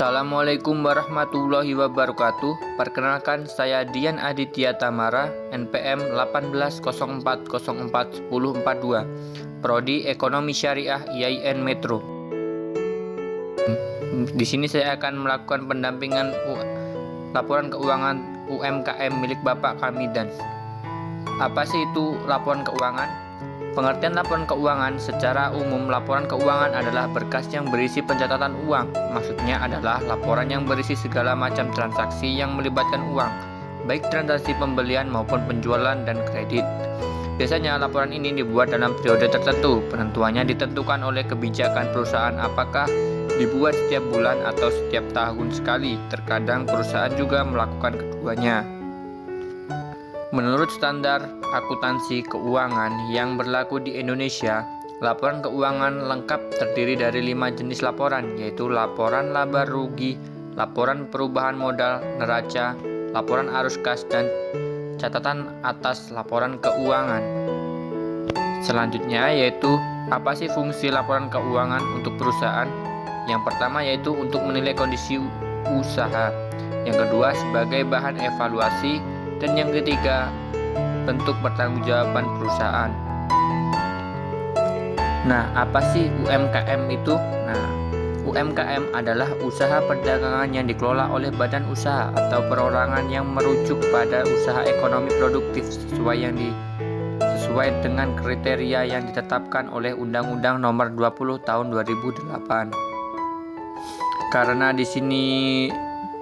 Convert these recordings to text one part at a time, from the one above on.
Assalamualaikum warahmatullahi wabarakatuh. Perkenalkan, saya Dian Aditya Tamara, NPM 1804041042, Prodi Ekonomi Syariah IAIN Metro. Di sini saya akan melakukan pendampingan laporan keuangan UMKM milik Bapak Kamidan. Apa sih itu laporan keuangan? Pengertian laporan keuangan secara umum, laporan keuangan adalah berkas yang berisi pencatatan uang. Maksudnya adalah laporan yang berisi segala macam transaksi yang melibatkan uang, baik transaksi pembelian maupun penjualan dan kredit. Biasanya laporan ini dibuat dalam periode tertentu. Penentuannya ditentukan oleh kebijakan perusahaan, apakah dibuat setiap bulan atau setiap tahun sekali. Terkadang perusahaan juga melakukan keduanya. Menurut standar akuntansi keuangan yang berlaku di Indonesia, laporan keuangan lengkap terdiri dari 5 jenis laporan, yaitu laporan laba rugi, laporan perubahan modal neraca, laporan arus kas, dan catatan atas laporan keuangan. Selanjutnya yaitu apa sih fungsi laporan keuangan untuk perusahaan? Yang pertama yaitu untuk menilai kondisi usaha, yang kedua sebagai bahan evaluasi, dan yang ketiga bentuk pertanggungjawaban perusahaan. Nah, apa sih UMKM itu? Nah, UMKM adalah usaha perdagangan yang dikelola oleh badan usaha atau perorangan yang merujuk pada usaha ekonomi produktif sesuai dengan kriteria yang ditetapkan oleh Undang-Undang Nomor 20 Tahun 2008. Karena di sini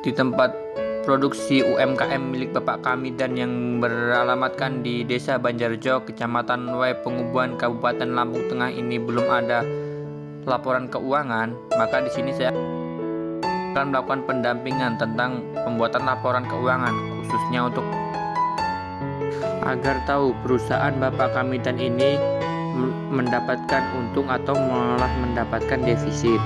di tempat produksi UMKM milik Bapak Kamidan yang beralamatkan di Desa Banjarjo, Kecamatan Way Pengubuhan, Kabupaten Lampung Tengah ini belum ada laporan keuangan, maka di sini saya akan melakukan pendampingan tentang pembuatan laporan keuangan, khususnya untuk agar tahu perusahaan Bapak Kamidan ini mendapatkan untung atau malah mendapatkan defisit.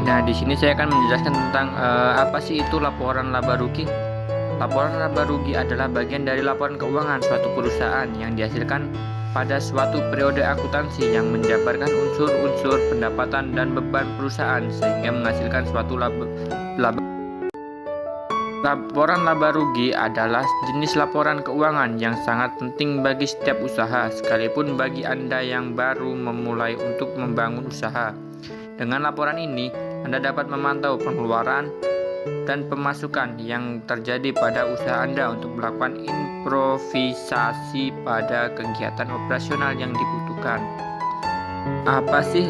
Nah, di sini saya akan menjelaskan tentang apa sih itu laporan laba rugi. Laporan laba rugi adalah bagian dari laporan keuangan suatu perusahaan yang dihasilkan pada suatu periode akuntansi yang menjabarkan unsur-unsur pendapatan dan beban perusahaan sehingga menghasilkan suatu laba. Laporan laba rugi adalah jenis laporan keuangan yang sangat penting bagi setiap usaha, sekalipun bagi Anda yang baru memulai untuk membangun usaha. Dengan laporan ini, Anda dapat memantau pengeluaran dan pemasukan yang terjadi pada usaha Anda untuk melakukan improvisasi pada kegiatan operasional yang dibutuhkan. Apa sih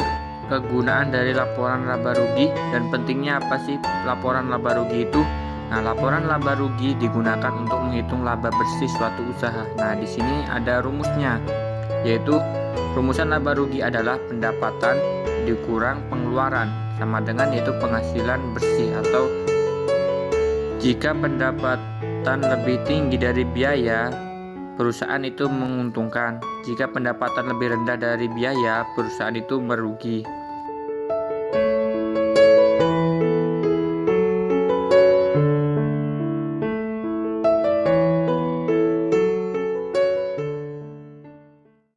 kegunaan dari laporan laba rugi dan pentingnya apa sih laporan laba rugi itu? Nah, laporan laba rugi digunakan untuk menghitung laba bersih suatu usaha. Nah, di sini ada rumusnya, yaitu rumusan laba rugi adalah pendapatan dikurang pengeluaran sama dengan yaitu penghasilan bersih, atau jika pendapatan lebih tinggi dari biaya, perusahaan itu menguntungkan. Jika pendapatan lebih rendah dari biaya, perusahaan itu merugi.